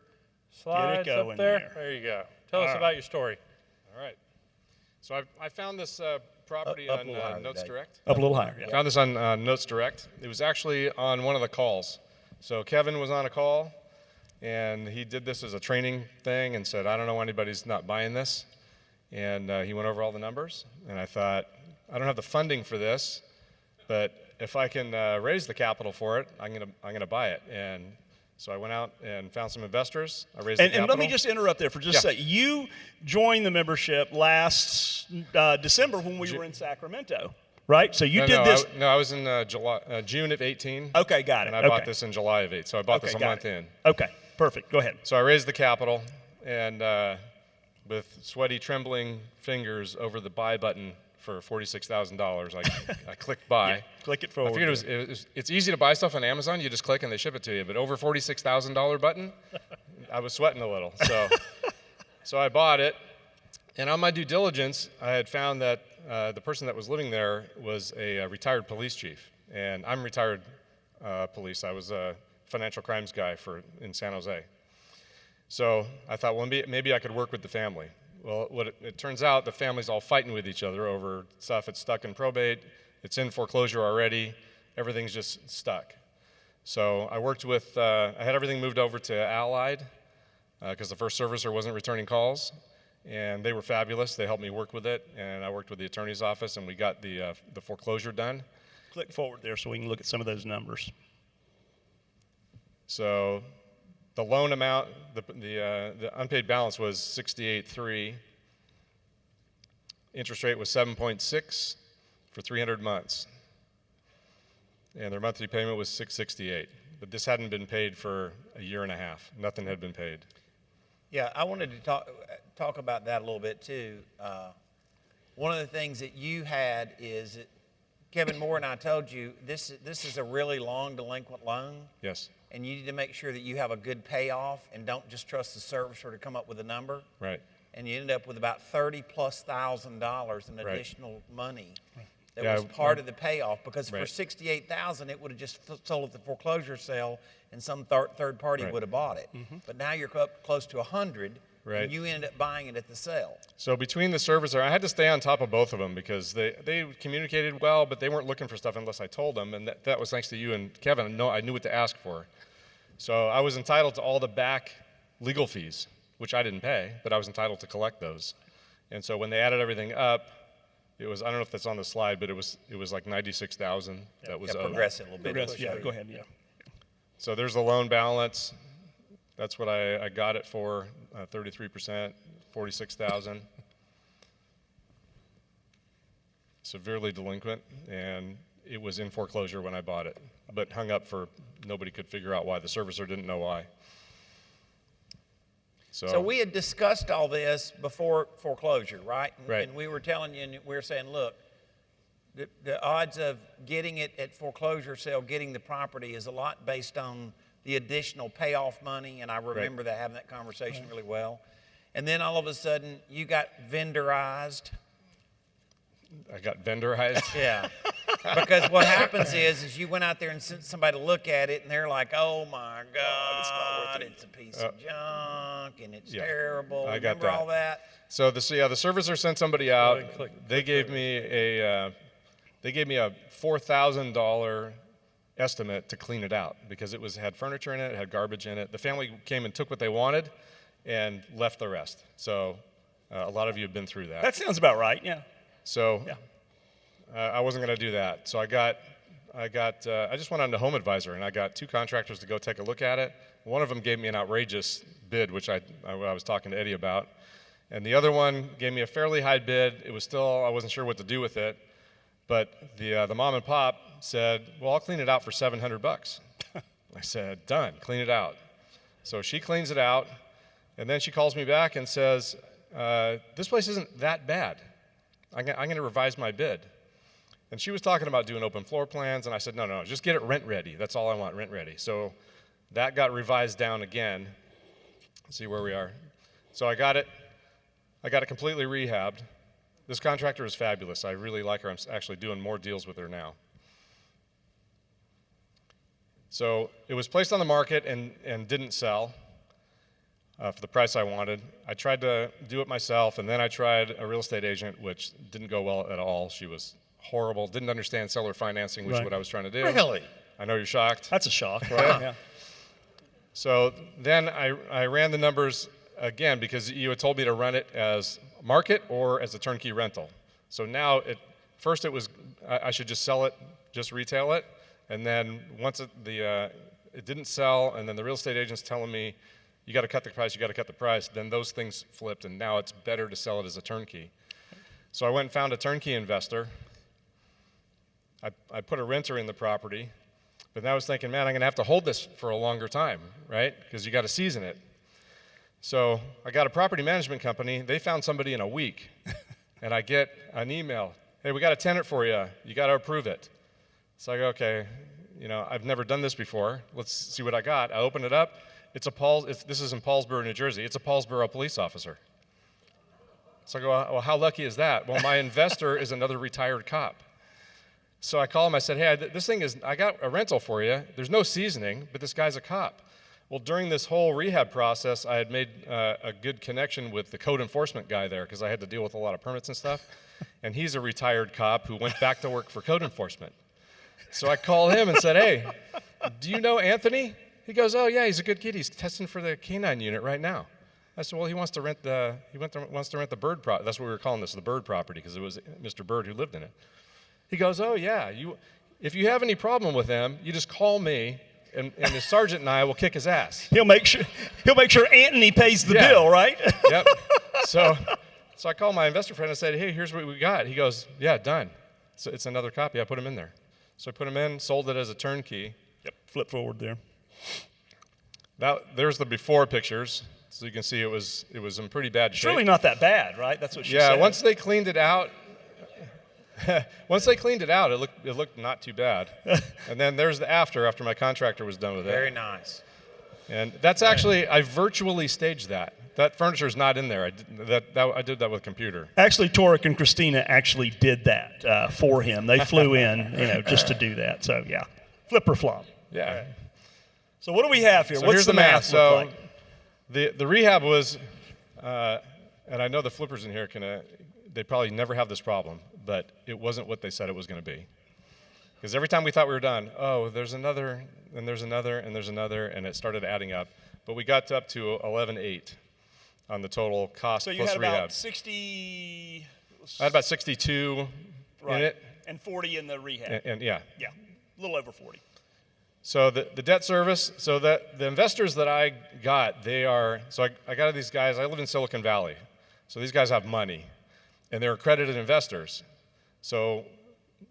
slides going up there. there. There you go. Tell us All right. about your story. All right. So I found this property Up on a little higher Notes today. Direct. Up a little higher. Yeah. Found this on Notes Direct. It was actually on one of the calls. So Kevin was on a call, and he did this as a training thing and said, I don't know why anybody's not buying this. And he went over all the numbers, and I thought, I don't have the funding for this, but if I can raise the capital for it, I'm gonna buy it. And so I went out and found some investors. I raised the And capital. let me just interrupt there for just a Yeah. second. You joined the membership last December when we were in Sacramento, right? So you did this. I was in June of 18. Okay, got it. And I bought this in July of 8. So I bought this a got month it. in. Okay, perfect. Go ahead. So I raised the capital, and with sweaty, trembling fingers over the buy button for $46,000, I clicked buy. Click it I forward. figured it's easy to buy stuff on Amazon. You just click and they ship it to you. But over $46,000 button, I was sweating a little. So I bought it. And on my due diligence, I had found that the person that was living there was a retired police chief. And I'm retired police. I was a financial crimes guy in San Jose. So I thought, well, maybe I could work with the family. Well, it turns out the family's all fighting with each other over stuff. It's stuck in probate. It's in foreclosure already. Everything's just stuck. So I worked with, I had everything moved over to Allied because the first servicer wasn't returning calls. And they were fabulous. They helped me work with it. And I worked with the attorney's office, and we got the foreclosure done. Click forward there so we can look at some of those numbers. So the loan amount, the unpaid balance was 68.3. Interest rate was 7.6 for 300 months. And their monthly payment was $668. But this hadn't been paid for a year and a half. Nothing had been paid. Yeah, I wanted to talk about that a little bit too. One of the things that you had is that Kevin Moore and I told you this is a really long delinquent loan, Yes, and you need to make sure that you have a good payoff and don't just trust the servicer to come up with a number. right. And you ended up with about $30,000+ in Right. additional money that Yeah, was part of the payoff, because for Right. $68,000 it would have just sold at the foreclosure sale and some third party Right. would have bought it. But now you're up close to 100, Right. and you ended up buying it at the sale. So between the servicer, I had to stay on top of both of them because they communicated well, but they weren't looking for stuff unless I told them, and that was thanks to you and Kevin. I knew what to ask for. So I was entitled to all the back legal fees, which I didn't pay, but I was entitled to collect those. And so when they added everything up, it was, I don't know if that's on the slide, but it was like 96,000 that was Yeah, owed. progress it a little bit. Progress, it'll yeah, show you. go ahead, yeah. So there's the loan balance. That's what I got it for, 33%, 46,000. Severely delinquent, and it was in foreclosure when I bought it, but hung up for nobody could figure out why. The servicer didn't know why. So we had discussed all this before foreclosure, right? Right. And we were telling you, and we were saying, look, the odds of getting it at foreclosure sale, getting the property, is a lot based on the additional payoff money, and I remember that having that conversation really well. And then all of a sudden, you got vendorized. I got vendorized. Yeah. Because what happens is you went out there and sent somebody to look at it, and they're like, oh my God, it's a piece of junk, and it's yeah, terrible. I got Remember that. all that? So the servicer sent somebody out. ahead and click They gave me a $4,000 estimate to clean it out because it had furniture in it, it had garbage in it. The family came and took what they wanted and left the rest. So a lot of you have been through that. That sounds about right, yeah. So Yeah. I wasn't going to do that. So I just went on to Home Advisor, and I got 2 contractors to go take a look at it. One of them gave me an outrageous bid, which I was talking to Eddie about. And the other one gave me a fairly high bid. It was still, I wasn't sure what to do with it. But the mom and pop said, well, I'll clean it out for $700. I said, done, clean it out. So she cleans it out, and then she calls me back and says, this place isn't that bad. I'm going to revise my bid. And she was talking about doing open floor plans, and I said, no, just get it rent ready. That's all I want, rent ready. So that got revised down again. Let's see where we are. So I got it completely rehabbed. This contractor is fabulous. I really like her. I'm actually doing more deals with her now. So it was placed on the market and didn't sell. for the price I wanted. I tried to do it myself, and then I tried a real estate agent, which didn't go well at all. She was horrible, didn't understand seller financing, which is what I was trying to do. Really? I know you're shocked. That's a shock, right? Yeah. So then I ran the numbers again because you had told me to run it as market or as a turnkey rental. So now first it was I should just sell it, just retail it, and then once it didn't sell, and then the real estate agent's telling me you got to cut the price, you got to cut the price. Then those things flipped, and now it's better to sell it as a turnkey. So I went and found a turnkey investor. I put a renter in the property, but then I was thinking, man, I'm going to have to hold this for a longer time, right? Because you got to season it. So I got a property management company. They found somebody in a week, and I get an email. Hey, we got a tenant for you. You got to approve it. So I go, okay, I've never done this before. Let's see what I got. I open it up. This is in Paulsboro, New Jersey. It's a Paulsboro police officer. So I go, well, how lucky is that? Well, my investor is another retired cop. So I call him. I said, hey, I got a rental for you. There's no seasoning, but this guy's a cop. Well, during this whole rehab process, I had made a good connection with the code enforcement guy there because I had to deal with a lot of permits and stuff. And he's a retired cop who went back to work for code enforcement. So I called him and said, hey, do you know Anthony? He goes, oh, yeah, he's a good kid. He's testing for the canine unit right now. I said, well, he wants to rent the bird property. That's what we were calling this, the bird property, because it was Mr. Bird who lived in it. He goes, oh, yeah, if you have any problem with him, you just call me, and the sergeant and I will kick his ass. He'll make sure Anthony pays the bill, right? Yep. So I called my investor friend and I said, hey, here's what we got. He goes, yeah, done. So it's another copy. I put him in there. So I put him in, sold it as a turnkey. Yep. Flip forward there. There's the before pictures. So you can see it was in pretty bad shape. It's really not that bad, right? That's what she said. Yeah, once they cleaned it out, it looked not too bad. And then there's the after my contractor was done with it. Very nice. And that's actually, I virtually staged that. That furniture's not in there. I did that with a computer. Actually, Torek and Christina actually did that for him. They flew in, just to do that. So yeah, flip or flop. Yeah. Right. So what do we have here? So What's here's the math So look like? the rehab was, and I know the flippers in here they probably never have this problem, but it wasn't what they said it was going to be. Because every time we thought we were done, oh, there's another, and there's another, and there's another, and it started adding up. But we got up to 11.8 on the total cost So you plus had rehab. about 60. I had about 62 in it. And 40 in the rehab. And yeah. Yeah, a little over 40. So the debt service, so the investors that I got, I got these guys, I live in Silicon Valley. So these guys have money, and they're accredited investors. So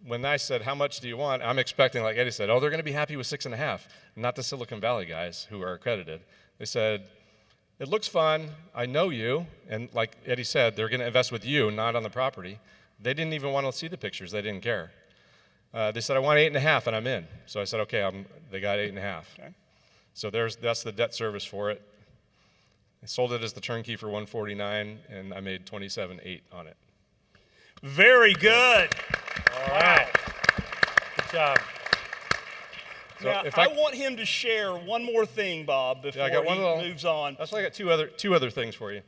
when I said, how much do you want? I'm expecting, like Eddie said, oh, they're going to be happy with 6.5. Not the Silicon Valley guys who are accredited. They said, it looks fun. I know you. And like Eddie said, they're going to invest with you, not on the property. They didn't even want to see the pictures. They didn't care. They said, I want 8.5, and I'm in. So I said, okay, they got 8.5. Okay. So that's the debt service for it. I sold it as the turnkey for $149, and I made $27.8 on it. Very good. All right. Good job. So now, if I want him to share one more thing, Bob, before he moves on. That's why I got two other things for you.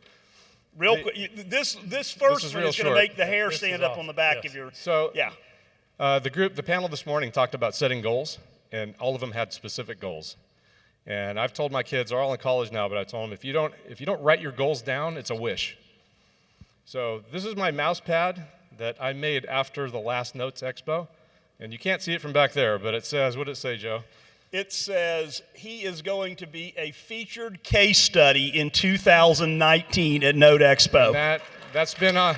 Real quick, this first one is going to make the hair stand up on the back of your. So yeah. The panel this morning talked about setting goals, and all of them had specific goals. And I've told my kids, they're all in college now, but I told them if you don't write your goals down, it's a wish. So this is my mouse pad that I made after the last NoteSexpo, and you can't see it from back there, but it says, what did it say, Joe? It says he is going to be a featured case study in 2019 at NoteExpo. And that's been on.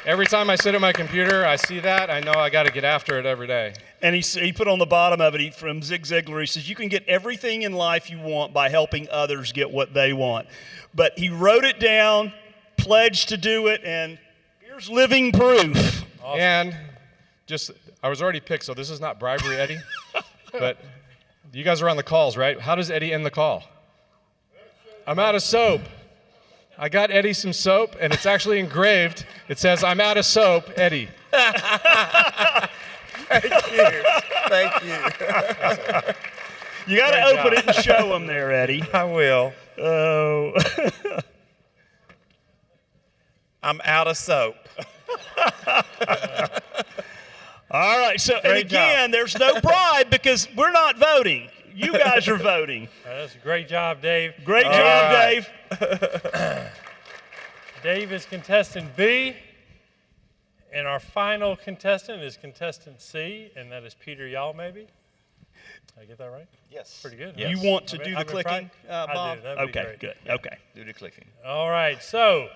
Every time I sit at my computer, I see that, I know I got to get after it every day. And he put on the bottom of it from Zig Ziglar, he says, you can get everything in life you want by helping others get what they want. But he wrote it down, pledged to do it, and here's living proof. Awesome. And I was already picked, so this is not bribery, Eddie. But you guys are on the calls, right? How does Eddie end the call? I'm out of soap. I got Eddie some soap, and it's actually engraved. It says, I'm out of soap, Eddie. Thank you. Thank you. You got to open it and show them there, Eddie. I will. Oh. I'm out of soap. All right. So, and Great again, job. there's no pride because we're not voting. You guys are voting. That's a great job, Dave. Great job, right. Dave. Dave is contestant B. And our final contestant is contestant C, and that is Peter Y'all, maybe? Did I get that right? Yes. Pretty good. You huh? want to I've do been- the I've been clicking, I Bob? do. That'd be Okay, great. good. Okay. Do the clicking. All right, so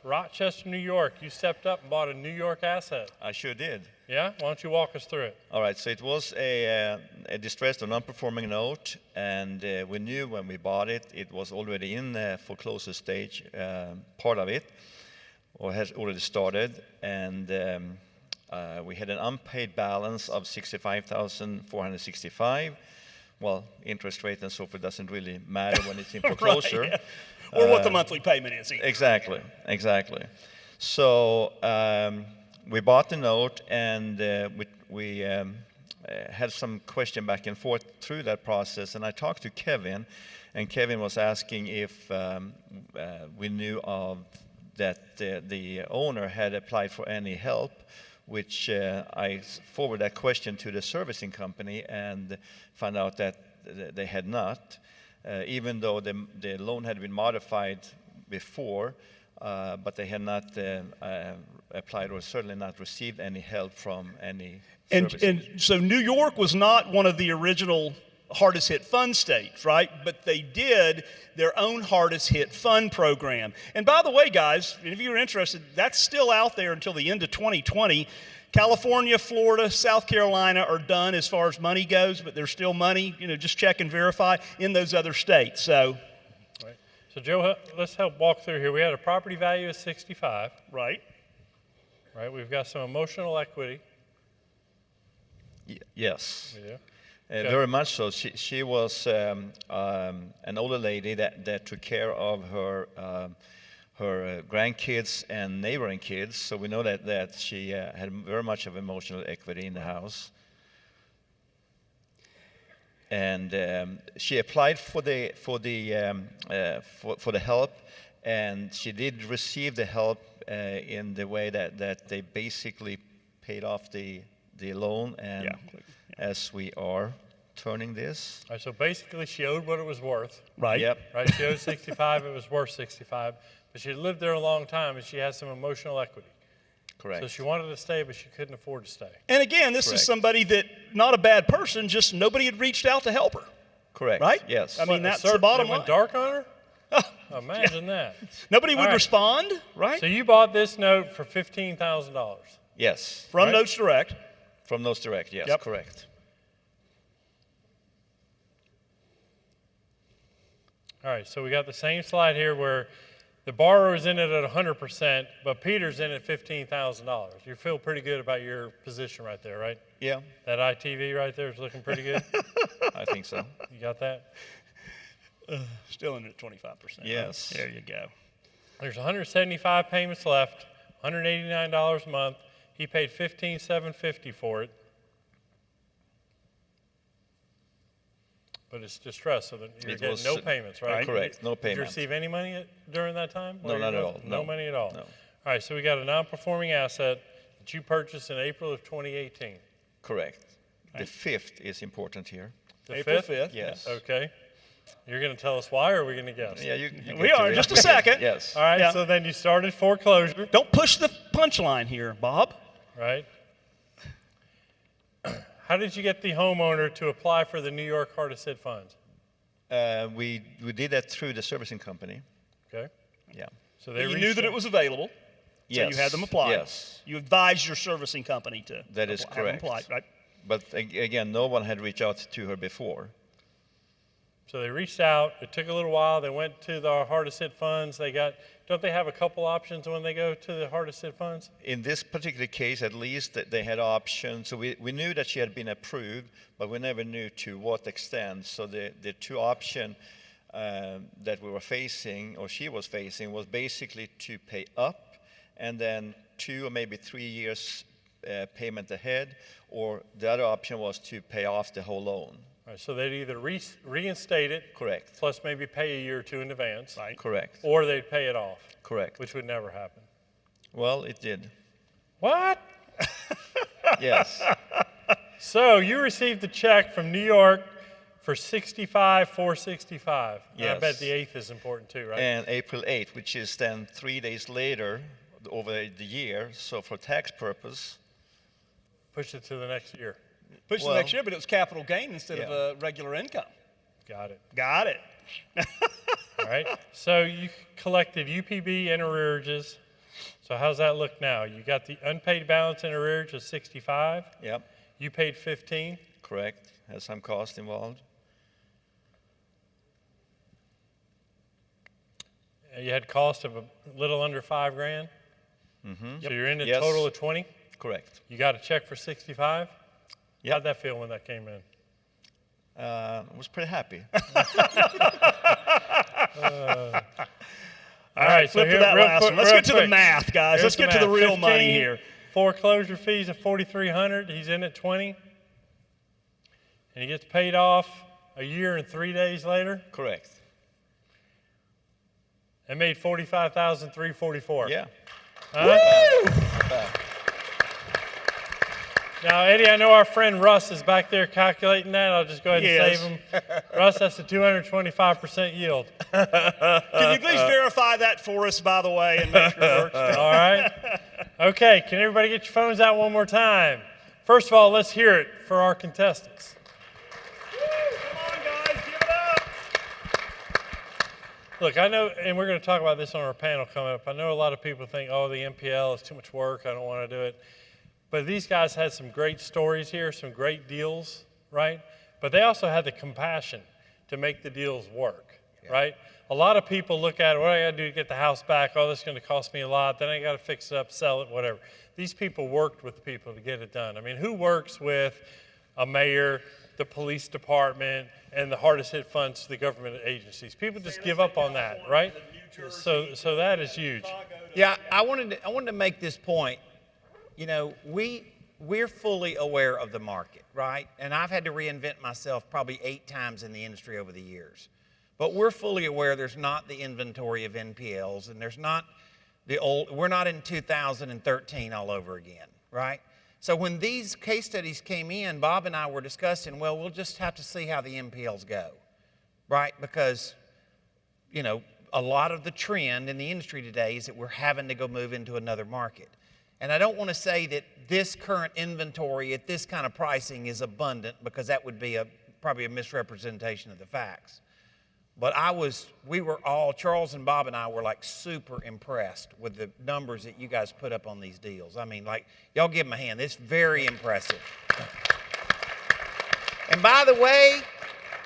Rochester, New York, you stepped up and bought a New York asset. I sure did. Yeah? Why don't you walk us through it? All right, so it was a distressed or non-performing note, and we knew when we bought it, it was already in the foreclosure stage, part of it, or has already started, and we had an unpaid balance of $65,465. Well, interest rate and so forth doesn't really matter when it's in foreclosure. Right, yeah. Or what the monthly payment is either. Exactly, exactly. So we bought the note, and we had some question back and forth through that process. And I talked to Kevin, and Kevin was asking if we knew of that the owner had applied for any help, which I forwarded that question to the servicing company and found out that they had not. Even though the loan had been modified before, but they had not applied or certainly not received any help from any servicing. And so New York was not one of the original hardest hit fund states, right? But they did their own hardest hit fund program. And by the way, guys, if you're interested, that's still out there until the end of 2020. California, Florida, South Carolina are done as far as money goes, but there's still money, just check and verify in those other states. So, Right. So Joe, let's help walk through here. We had a property value of 65, right? right? We've got some emotional equity. Yes. Yeah. Okay. Very much so. She was an older lady that took care of her grandkids and neighboring kids. So we know that she had very much of emotional equity in the house. And she applied for the help, and she did receive the help in the way that they basically paid off the loan, and Yeah. as we are turning this. All right, so basically she owed what it was worth, Right. Yep. right? She owed 65, it was worth 65, but she had lived there a long time and she had some emotional equity. Correct. So she wanted to stay, but she couldn't afford to stay. And again, this Correct. is somebody that, not a bad person, just nobody had reached out to help her. Correct. Right? Yes. I mean, What, that's it the bottom went line. dark on her? Imagine that. Nobody would All right. respond, right? So you bought this note for $15,000. Yes. From right? Notes Direct. From Notes Direct. Yes. Yep. Correct. All right, so we got the same slide here where the borrower is in it at 100%, but Peter's in at $15,000. You feel pretty good about your position right there, right? Yeah. That ITV right there is looking pretty good. I think so. You got that? Still in at 25%. Yes. There you go. There's 175 payments left, $189 a month. He paid $15,750 for it. But it's distressed, so that you're It getting was, no payments, right? correct, no Did you payments. receive any money during that time? No, while you not were at going- all, No no. money at all? No. All right, so we got a non-performing asset that you purchased in April of 2018. Correct. The fifth is important here. The April 5th? 5th. Yes. Okay. You're going to tell us why, or are we going to guess? Yeah, you We get to are, it. just a second. Yes. All right, Yeah. so then you started foreclosure, Don't push the punchline here, Bob. right? How did you get the homeowner to apply for the New York hardest hit funds? We did that through the servicing company. Okay. Yeah. So they You reached knew that out- it was available, so you had them apply. Yes. You advised your servicing company to That is have them correct. apply, right? But again, no one had reached out to her before. So they reached out. It took a little while. They went to the hardest hit funds. Don't they have a couple options when they go to the hardest hit funds? In this particular case, at least, that they had options. So we knew that she had been approved, but we never knew to what extent. So the two options that we were facing, or she was facing, was basically to pay up and then 2 or maybe 3 years payment ahead, or the other option was to pay off the whole loan. All right, so they'd either reinstate it, Correct. plus maybe pay a year or two in advance, Correct. or they'd pay it off, Correct. which would never happen. Well, it did. What? Yes. So you received a check from New York for $65,465. And I bet Yes. the 8th is important too, right? And April 8th, which is then 3 days later over the year. So for tax purpose, Push it to the next year. Push the Well, next year, but it was capital gain instead of yeah. a regular income. Got it. Got it. All right. So you collected UPB and arrearages. So how's that look now? You got the unpaid balance in arrearage of 65. yep, You paid 15. correct. Has some cost involved. And you had cost of a little under $5,000. So you're in a Yes. total of 20. Correct. You got a check for 65. Yep. How'd that feel when that came in? I was pretty happy. All right, Flip to here, that real last quick- one. Let's real get to the quick. math, guys. Here's Let's get to the math. real money 15 here. Foreclosure fees of $4,300. He's in at 20, and he gets paid off a year and 3 days later. Correct. And made $45,344. Yeah. Huh? Not bad. Now, Eddie, I know our friend Russ is back there calculating that. I'll just go ahead and Yes. save him. Russ, that's a 225% yield. Can you please verify that for us, by the way, and make sure it works? All right. Okay, can everybody get your phones out one more time? First of all, let's hear it for our contestants. Come on, guys, give it up. Look, I know, and we're going to talk about this on our panel coming up. I know a lot of people think, oh, the MPL is too much work. I don't want to do it. But these guys had some great stories here, some great deals, right? But they also had the compassion to make the deals work, right? A lot of people look at it, what do I got to do to get the house back? Oh, this is going to cost me a lot. Then I got to fix it up, sell it, whatever. These people worked with people to get it done. I mean, who works with a mayor, the police department, and the hardest hit funds to the government agencies? People just give up on that, right? So that is huge. Yeah, I wanted to make this point. You know, we're fully aware of the market, right? And I've had to reinvent myself probably 8 times in the industry over the years. But we're fully aware there's not the inventory of NPLs, and there's not we're not in 2013 all over again, right? So when these case studies came in, Bob and I were discussing, well, we'll just have to see how the NPLs go, right? Because, you know, a lot of the trend in the industry today is that we're having to go move into another market. And I don't want to say that this current inventory at this kind of pricing is abundant, because that would be probably a misrepresentation of the facts. But we were all, Charles and Bob and I were like super impressed with the numbers that you guys put up on these deals. I mean, like, y'all give them a hand. It's very impressive. And by the way,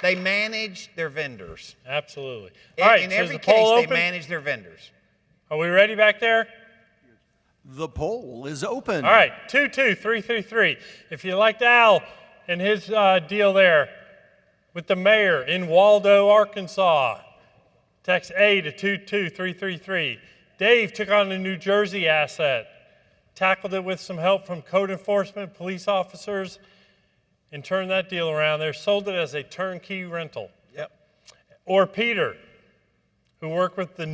they manage their vendors. Absolutely. All right, In so is every the poll case, they open? manage their vendors. Are we ready back there? The poll is open. All right, 22333. If you liked Al and his deal there with the mayor in Waldo, Arkansas, text A to 22333. Dave took on a New Jersey asset, tackled it with some help from code enforcement, police officers, and turned that deal around there, sold it as a turnkey rental. Yep. Or Peter, who worked with the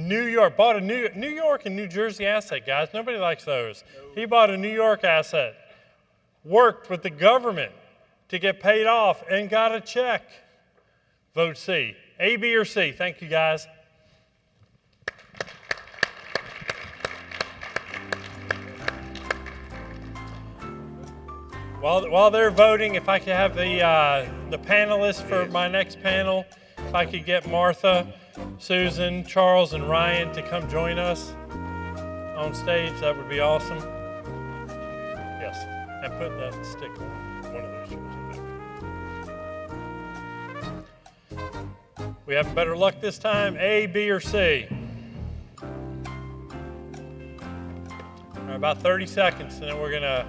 bought a New York and New Jersey asset, guys. Nobody likes those. He bought a New York asset, worked with the government to get paid off, and got a check. Vote C. A, B, or C. Thank you, guys. While they're voting, if I could have the panelists for my next panel, if I could get Martha, Susan, Charles, and Ryan to come join us on stage, that would be awesome. Yes, and put that stick on one of those chairs over there. We have better luck this time, A, B, or C. All right, about 30 seconds, and then we're gonna,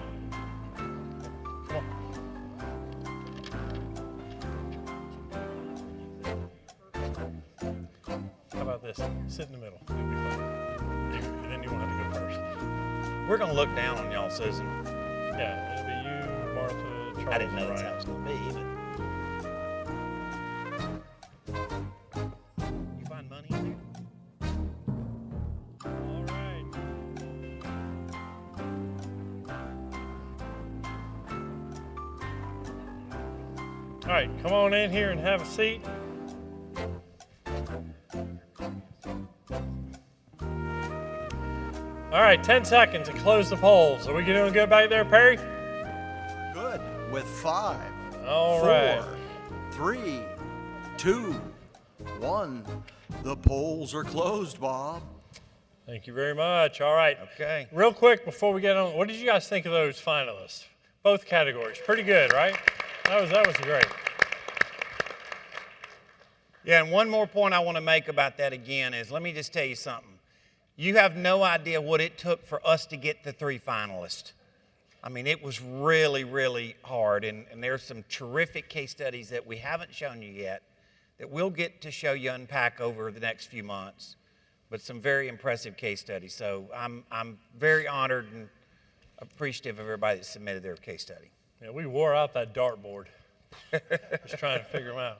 come on. How about this? Sit in the middle. It'll be fine. And then you won't have to go first. We're going to look down on y'all, Susan. Yeah, it'll be you, Martha, Charles, I didn't know and that's how Ryan. it was going to be, but All right, come on in here and have a seat. All right, 10 seconds to close the polls. Are we doing good back there, Perry? Good. With 5, All 4, right. 3, 2, 1. The polls are closed, Bob. Thank you very much. All right. Okay. Real quick before we get on, what did you guys think of those finalists? Both categories. Pretty good, right? That was great. Yeah, and one more point I want to make about that again is, let me just tell you something. You have no idea what it took for us to get the 3 finalists. I mean, it was really, really hard, and there's some terrific case studies that we haven't shown you yet that we'll get to show you, unpack over the next few months, but some very impressive case studies. So I'm very honored and appreciative of everybody that submitted their case study. Yeah, we wore out that dartboard. Just trying to figure them out.